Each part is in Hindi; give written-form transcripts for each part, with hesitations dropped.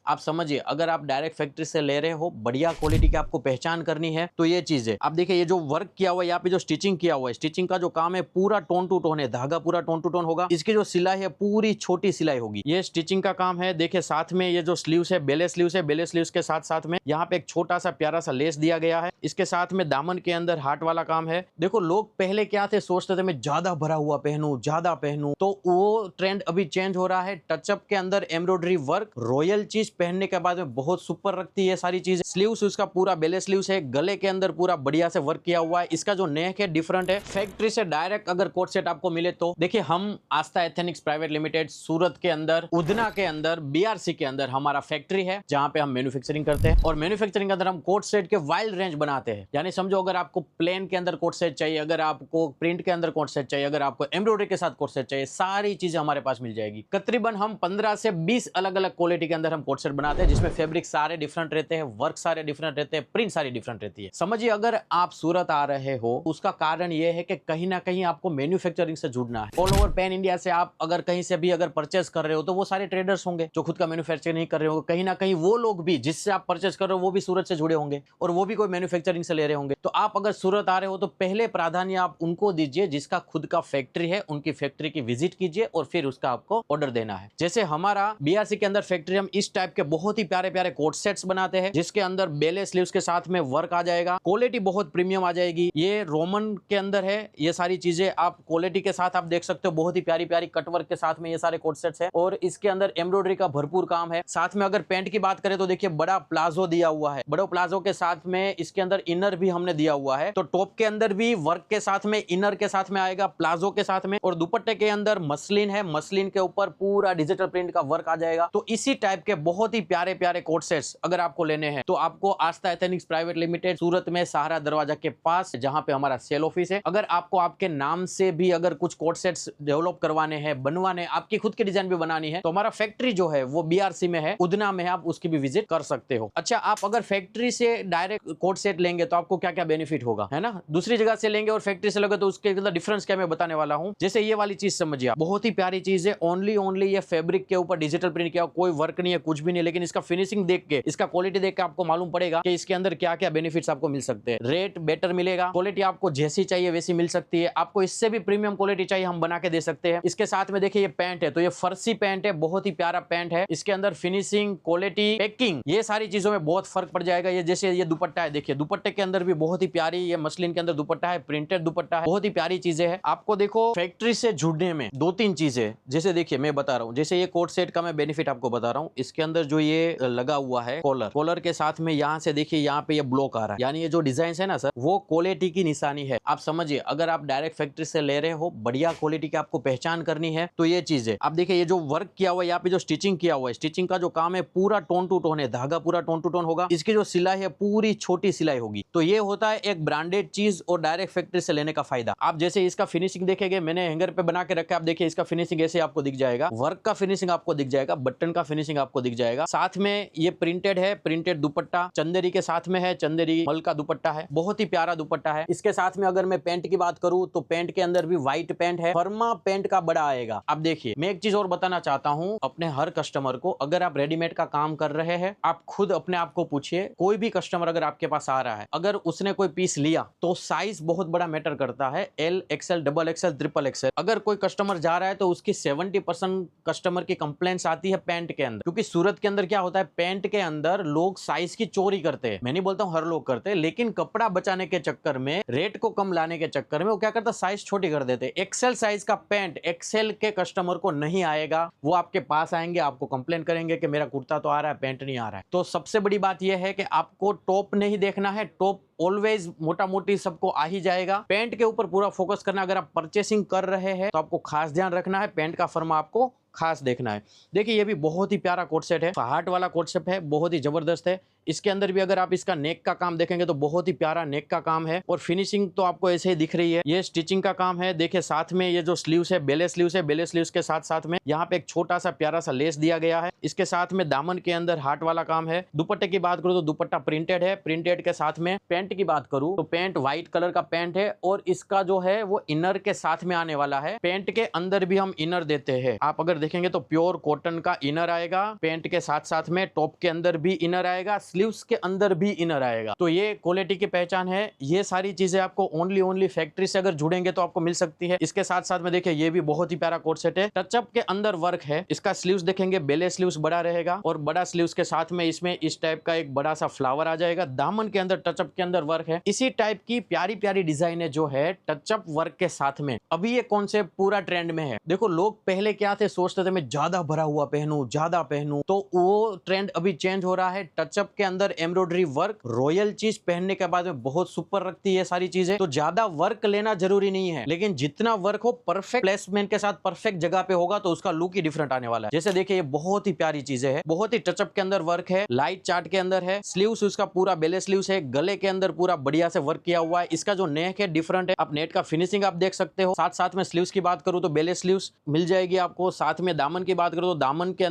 आप समझिए, अगर आप डायरेक्ट फैक्ट्री से ले रहे हो, बढ़िया क्वालिटी की आपको पहचान करनी है, तो ये चीज है। आप देखिए ये जो वर्क किया हुआ है, यहाँ पे जो स्टिचिंग किया हुआ है, स्टिचिंग का जो काम है पूरा टोन टू टोन है, धागा पूरा टोन टू टोन होगा। इसकी जो सिलाई है पूरी छोटी सिलाई होगी, ये स्टिचिंग का काम है। देखिए साथ में ये जो स्लीव्स है, बेले स्लीव्स है, बेले स्लीव्स के साथ साथ में यहाँ पे एक छोटा सा प्यारा सा लेस दिया गया है। इसके साथ में दामन के अंदर हार्ट वाला काम है। देखो लोग पहले क्या थे, सोचते थे मैं ज्यादा भरा हुआ पहनूं, ज्यादा पहनूं, तो वो ट्रेंड अभी चेंज हो रहा है। टचअप के अंदर एम्ब्रॉयडरी वर्क, रॉयल चीज पहनने के बाद में बहुत सुपर रखती है सारी चीजें। स्लीव्स उसका पूरा बेले स्लीव्स है, गले के अंदर पूरा बढ़िया से वर्क किया हुआ है। इसका जो नेक है डिफरेंट है। फैक्ट्री से डायरेक्ट अगर कोट सेट आपको मिले तो देखिए, हम आस्था एथेनिक्स प्राइवेट लिमिटेड सूरत के अंदर, उधना के अंदर, बीआरसी के अंदर हमारा फैक्ट्री है, जहां पे हम मैन्युफैक्चरिंग करते हैं। और मैन्युफैक्चरिंग के अंदर हम कोट सेट के वाइल्ड रेंज बनाते हैं। यानी समझो, अगर आपको प्लेन के अंदर कोट सेट चाहिए, अगर आपको प्रिंट के अंदर कोट सेट चाहिए, अगर आपको एम्ब्रॉयडरी के साथ कोट सेट चाहिए, सारी चीजें हमारे पास मिल जाएगी। तकरीबन हम 15 से 20 अलग अलग क्वालिटी के अंदर हम कोट सेट बनाते हैं, जिसमें फैब्रिक सारे डिफरेंट रहते हैं, वर्क सारे डिफरेंट रहते हैं, प्रिंट सारी डिफरेंट रहती है। समझिए, अगर आप सूरत आ रहे हो, उसका कारण यह है कि कहीं ना कहीं आपको मैन्युफैक्चरिंग से जुड़ना है। ऑल ओवर पैन इंडिया से आप अगर कहीं से भी अगर परचेस कर रहे हो, तो वो सारे ट्रेडर्स होंगे जो खुद का मैन्युफैक्चरिंग नहीं कर रहे होंगे। कहीं ना कहीं वो लोग भी जिससे आप परचेस कर रहे हो, वो भी सूरत से जुड़े होंगे और वो भी कोई मैन्युफैक्चरिंग से ले रहे होंगे। तो आप अगर सूरत आ रहे हो, तो पहले प्राधान्य आप उनको दीजिए जिसका खुद का फैक्ट्री है। उनकी फैक्ट्री की विजिट कीजिए और फिर उसका आपको ऑर्डर देना है। जैसे हमारा बीआरसी के अंदर फैक्ट्री, हम इस टाइप के बहुत ही प्यारे प्यारे कोट सेट्स बनाते हैं, जिसके अंदर बेले स्लीव्स के साथ में वर्क आ जाएगा, क्वालिटी बहुत प्रीमियम आ जाएगी। ये रोमन के अंदर है, ये सारी चीजें आप क्वालिटी के साथ आप देख सकते हो। बहुत ही प्यारी प्यारी कटवर्क के साथ में ये सारे कोट सेट्स है और इसके अंदर एम्ब्रॉयडरी का भरपूर काम है। साथ में अगर पैंट की बात करें तो देखिए बड़ा प्लाजो दिया हुआ है। बड़ो प्लाजो के साथ में इसके अंदर इनर भी हमने दिया हुआ है। तो टॉप के अंदर भी वर्क के साथ में, इनर के साथ में आएगा, प्लाजो के साथ में। और दुपट्टे के अंदर मसलिन है, मसलिन के ऊपर पूरा डिजिटल प्रिंट का वर्क आ जाएगा। तो इसी टाइप के बहुत ही प्यारे प्यारे कोट सेट्स अगर आपको लेने हैं, तो आपको आस्था एथेनिक्स प्राइवेट लिमिटेड सूरत में सहारा दरवाजा के पास, जहां पे हमारा सेल ऑफिस है। अगर आपको आपके नाम से भी अगर कुछ कोट सेट्स डेवलप करवाने हैं, बनवाने, आपकी खुद की डिजाइन भी बनानी है, तो हमारा फैक्ट्री जो है वो बीआरसी में है, उधना में है, आप उसकी भी विजिट कर सकते हो। अच्छा, आप अगर फैक्ट्री से डायरेक्ट कोट सेट लेंगे तो आपको क्या क्या बेनिफिट होगा, है ना। दूसरी जगह से लेंगे और फैक्ट्री से लोगे तो उसके अंदर डिफरेंस क्या मैं बताने वाला हूं। जैसे ये वाली चीज समझिए, बहुत ही प्यारी चीज है। ओनली ये फैब्रिक के ऊपर डिजिटल प्रिंट किया, कोई वर्क नहीं है, कुछ भी नहीं, लेकिन इसका फिनिशिंग देख के, इसका क्वालिटी देख के आपको मालूम पड़ेगा कि इसके अंदर क्या क्या बेनिफिट्स आपको मिल सकते हैं। रेट बेटर मिलेगा, क्वालिटी आपको जैसी चाहिए वैसी मिल सकती है। आपको इससे भी प्रीमियम क्वालिटी चाहिए, हम बना के दे सकते हैं। इसके साथ में देखिए ये पैंट है, तो ये फर्सी पैंट है, बहुत ही प्यारा पैंट है। इसके अंदर फिनिशिंग, क्वालिटी, पैकिंग, ये सारी चीजों में बहुत फर्क पड़ जाएगा। ये जैसे ये दुपट्टा है, देखिए दुपट्टे के अंदर भी बहुत ही प्यारी, ये मसलिन के अंदर दुपट्टा है, प्रिंटेड दुपट्टा है, बहुत ही प्यारी चीजें हैं। आपको देखो फैक्ट्री से जुड़ने में 2-3 चीजें, जैसे देखिए मैं बता रहा हूँ, जैसे ये कोट सेट का मैं बेनिफिट आपको बता रहा हूँ। इसके अंदर जो ये लगा हुआ है कॉलर, कॉलर के साथ में यहाँ से देखिए यहाँ पे ये ब्लॉक आ रहा है, यानी ये जो डिजाइन है ना सर, वो क्वालिटी की निशानी है। आप समझिए, अगर आप डायरेक्ट फैक्ट्री से ले रहे हो, बढ़िया क्वालिटी की आपको पहचान करनी है, तो ये चीज है। आप देखिए ये जो वर्क किया हुआ है, यहाँ पे जो स्टिचिंग किया हुआ है, स्टिचिंग का जो काम है पूरा टोन टू टोन है, धागा पूरा टोन टू टोन होगा। इसकी जो सिलाई है पूरी छोटी सिलाई होगी। तो ये होता है एक ब्रांडेड चीज और डायरेक्ट फैक्ट्री से लेने का फायदा। आप जैसे इसका फिनिशिंग देखेंगे, मैंने हैंगर पे बना के रखा है, आप देखिए इसका फिनिशिंग ऐसे आपको दिख जाएगा, वर्क का फिनिशिंग आपको दिख जाएगा, बटन का फिनिशिंग आपको दिख जाएगा। साथ में ये प्रिंटेड है, प्रिंटेड दुपट्टा चंदेरी के साथ में है, चंदेरी मल का दुपट्टा है, बहुत ही प्यारा दुपट्टा है। इसके साथ में अगर मैं पैंट की बात करूं, तो पैंट के अंदर भी व्हाइट पैंट है, फर्मा पैंट का बड़ा आएगा। अब देखिए मैं एक चीज और बताना चाहता हूं अपने हर कस्टमर को, अगर आप रेडीमेड का काम कर रहे हैं, आप खुद अपने आप को पूछिए, कोई भी कस्टमर अगर आपके पास आ रहा है, अगर उसने कोई पीस लिया, तो साइज बहुत बड़ा मैटर करता है। L, XL, double XL, triple XL. अगर कोई कस्टमर जा रहा है तो उसकी 70% कस्टमर की कंप्लेंट्स आती है पैंट के अंदर, क्योंकि सूरत के अंदर क्या होता है, पैंट के अंदर लोग साइज की चोरी करते हैं। मैं नहीं बोलता हूं हर लोग करते हैं, लेकिन कपड़ा बचाने के चक्कर में, रेट को कम लाने के चक्कर में वो क्या करता है, साइज छोटी कर देते हैं। एक्सेल साइज का पैंट एक्सेल के कस्टमर को नहीं आएगा, वो आपके पास आएंगे, आपको कंप्लेन करेंगे कि मेरा कुर्ता तो आ रहा है, पैंट नहीं आ रहा है। तो सबसे बड़ी बात यह है कि आपको टॉप नहीं देखना है, टॉप ऑलवेज मोटा मोटी सबको आ ही जाएगा। पैंट के ऊपर पूरा फोकस करना। अगर आप परचेसिंग कर रहे हैं तो आपको खास ध्यान रखना है, पैंट का फर्मा आपको खास देखना है। देखिए ये भी बहुत ही प्यारा कोट सेट है, हार्ट वाला कोट सेट है, बहुत ही जबरदस्त है। इसके अंदर भी अगर आप इसका नेक का काम देखेंगे तो बहुत ही प्यारा नेक का काम है, और फिनिशिंग तो आपको ऐसे ही दिख रही है। ये स्टिचिंग का काम है। देखिए साथ में ये जो स्लीव्स है, बेले स्लीव्स है, बेले स्लीव्स के साथ साथ में यहाँ पे एक छोटा सा प्यारा सा लेस दिया गया है। इसके साथ में दामन के अंदर हार्ट वाला काम है। दुपट्टे की बात करूँ तो दुपट्टा प्रिंटेड है, प्रिंटेड के साथ में। पैंट की बात करूँ तो पैंट व्हाइट कलर का पैंट है, और इसका जो है वो इनर के साथ में आने वाला है। पैंट के अंदर भी हम इनर देते हैं। आप अगर देखेंगे तो प्योर कॉटन का इनर आएगा, पैंट के साथ साथ में टॉप के अंदर भी इनर आएगा, स्लीव्स के अंदर भी इनर आएगा। तो ये क्वालिटी की पहचान है। ये सारी चीजें आपको ओनली फैक्ट्री से अगर जुड़ेंगे तो आपको मिल सकती है। इसके साथ साथ में देखिए ये भी बहुत ही प्यारा कोट सेट है, टचअप के अंदर वर्क है। इसका स्लीव्स देखेंगे बेले स्लीव्स बड़ा रहेगा और बड़ा स्लीव्स के साथ में इसमें इस टाइप का एक बड़ा सा फ्लावर आ जाएगा। दामन के अंदर टचअप के अंदर वर्क है। इसी टाइप की प्यारी प्यारी डिजाइन है जो है टचअप वर्क के साथ में। अभी ये कॉन्सेप्ट पूरा ट्रेंड में है। देखो लोग पहले क्या थे, सोचते थे मैं ज्यादा भरा हुआ पहनूं, ज्यादा पहनूं, तो वो ट्रेंड अभी चेंज हो रहा है। टचअप के अंदर एम्ब्रॉयडरी वर्क, रॉयल चीज पहनने के बाद में बहुत सुपर रखती है सारी चीजें। तो ज्यादा वर्क लेना जरूरी नहीं है, लेकिन जितना वर्क हो परफेक्ट प्लेसमेंट के साथ परफेक्ट जगह पे होगा तो उसका लुक ही डिफरेंट आने वाला है। जैसे देखिए ये बहुत ही प्यारी चीजें है, बहुत ही टचअप के अंदर वर्क है, लाइट चार्ट के अंदर है, स्लीव्स उसका पूरा बेले स्लीव्स है, गले के अंदर पूरा बढ़िया से वर्क किया हुआ है। इसका जो नेक है डिफरेंट है, आप नेट का फिनिशिंग आप देख सकते हो। साथ साथ में स्लीव्स की बात करूं तो बेले स्लीव्स मिल जाएगी आपको। साथ में दामन की बात करूं तो दामन के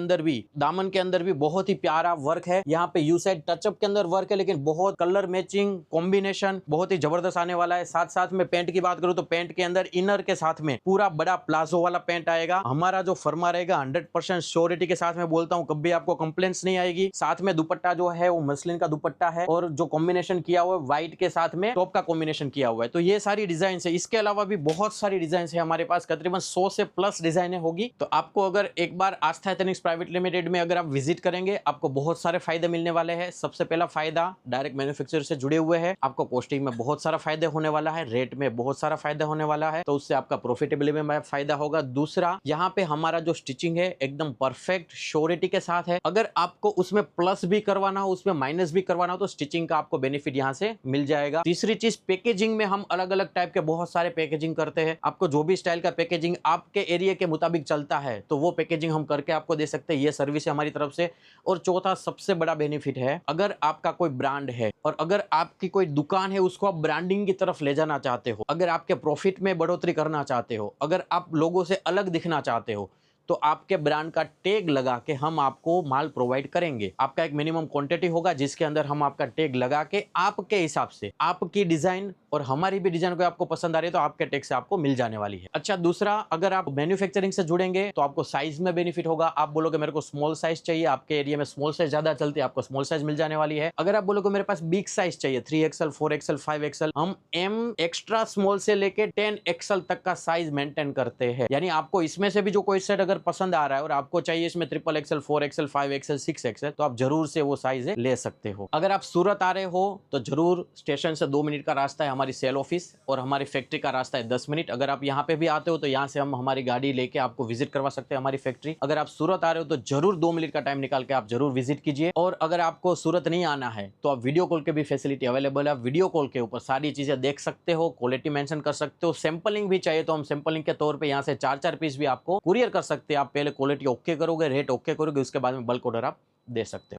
अंदर भी बहुत ही प्यारा वर्क है। यहाँ पे यू साइड टचअप के अंदर वर्क है, लेकिन बहुत कलर मैचिंग कॉम्बिनेशन बहुत ही जबरदस्त आने वाला है। साथ साथ में पैंट की बात करूं तो पैंट के अंदर इनर के साथ में पूरा बड़ा प्लाजो वाला पैंट आएगा। हमारा जो फर्मा रहेगा 100% श्योरिटी के साथ में बोलता हूं, कभी आपको कंप्लेंट्स नहीं आएगी। साथ में दुपट्टा जो है वो मसलिन का दुपट्टा है और जो कॉम्बिनेशन किया हुआ है व्हाइट के साथ में टॉप का कॉम्बिनेशन किया हुआ है। तो ये सारी डिजाइन है। इसके अलावा भी बहुत सारी डिजाइन है हमारे पास, तकरीबन 100 से प्लस डिजाइने होगी। तो आपको अगर एक बार आस्था एथनिक्स प्राइवेट लिमिटेड में अगर आप विजिट करेंगे, आपको बहुत सारे फायदे मिलने वाले हैं। सबसे पहला फायदा डायरेक्ट मैन्युफैक्चरर से जुड़े हुए हैं, आपको कॉस्टिंग में बहुत सारा फायदे होने वाला है, रेट में बहुत सारा फायदा होने वाला है, तो उससे आपका प्रॉफिटेबिलिटी में फायदा होगा। दूसरा, यहाँ पे हमारा जो स्टिचिंग है एकदम परफेक्ट श्योरिटी के साथ है। अगर आपको उसमें प्लस भी करवाना हो, उसमें माइनस भी करवाना हो, तो स्टिचिंग का आपको बेनिफिट यहाँ से मिल जाएगा। तीसरी चीज, पैकेजिंग में हम अलग अलग टाइप के बहुत सारे पैकेजिंग करते हैं। आपको जो भी स्टाइल का पैकेजिंग आपके एरिया के मुताबिक चलता है तो वो पैकेजिंग हम करके आपको दे सकते हैं। ये सर्विस है हमारी तरफ से। और चौथा सबसे बड़ा बेनिफिट है, अगर आपका कोई ब्रांड है और अगर आपकी कोई दुकान है उसको आप ब्रांडिंग की तरफ ले जाना चाहते हो, अगर आपके प्रॉफिट में बढ़ोतरी करना चाहते हो, अगर आप लोगों से अलग दिखना चाहते हो, तो आपके ब्रांड का टैग लगा के हम आपको माल प्रोवाइड करेंगे। आपका एक मिनिमम क्वांटिटी होगा जिसके अंदर हम आपका टैग लगा के आपके हिसाब से आपकी डिजाइन और हमारी भी डिजाइन को आपको पसंद आ रही है तो आपके टैग से आपको मिल जाने वाली है। अच्छा, दूसरा, अगर आप मैन्युफैक्चरिंग से जुड़ेंगे तो आपको साइज में बेनिफिट होगा। आप बोलोगे मेरे को स्मॉल साइज चाहिए, आपके एरिया में स्मॉल साइज ज्यादा चलती है, आपको स्मॉल साइज मिल जाने वाली है। अगर आप बोलोगे मेरे पास बिग साइज चाहिए, 3XL 4XL 5XL, हम M एक्स्ट्रा स्मॉल से लेके 10XL तक का साइज मेंटेन करते हैं। यानी आपको इसमें से भी जो कोई सेट अगर पसंद आ रहा है और आपको चाहिए इसमें XXL 4XL 5XL 6XL, तो आप जरूर से वो साइज ले सकते हो। अगर आप सूरत आ रहे हो तो जरूर, स्टेशन से 2 मिनट का रास्ता है हमारी सेल ऑफिस और हमारी फैक्ट्री का रास्ता है 10 मिनट। अगर आप यहाँ पे भी आते हो तो यहाँ से हम हमारी गाड़ी लेके आपको विजिट करवा सकते हैं हमारी फैक्ट्री। अगर आप सूरत आ रहे हो तो जरूर 2 मिनट का टाइम निकाल के आप जरूर विजिट कीजिए। और अगर आपको सूरत नहीं आना है तो आप वीडियो कॉल के भी फैसिलिटी अवेलेबल है। आप वीडियो कॉल के ऊपर सारी चीजें देख सकते हो, क्वालिटी मेंशन कर सकते हो। सैंपलिंग भी चाहिए तो हम सैंपलिंग के तौर पे यहाँ से 4-4 पीस भी आपको कुरियर कर सकते हैं। आप पहले क्वालिटी ओके करोगे, रेट ओके करोगे, उसके बाद में बल्क ऑर्डर आप दे सकते हो।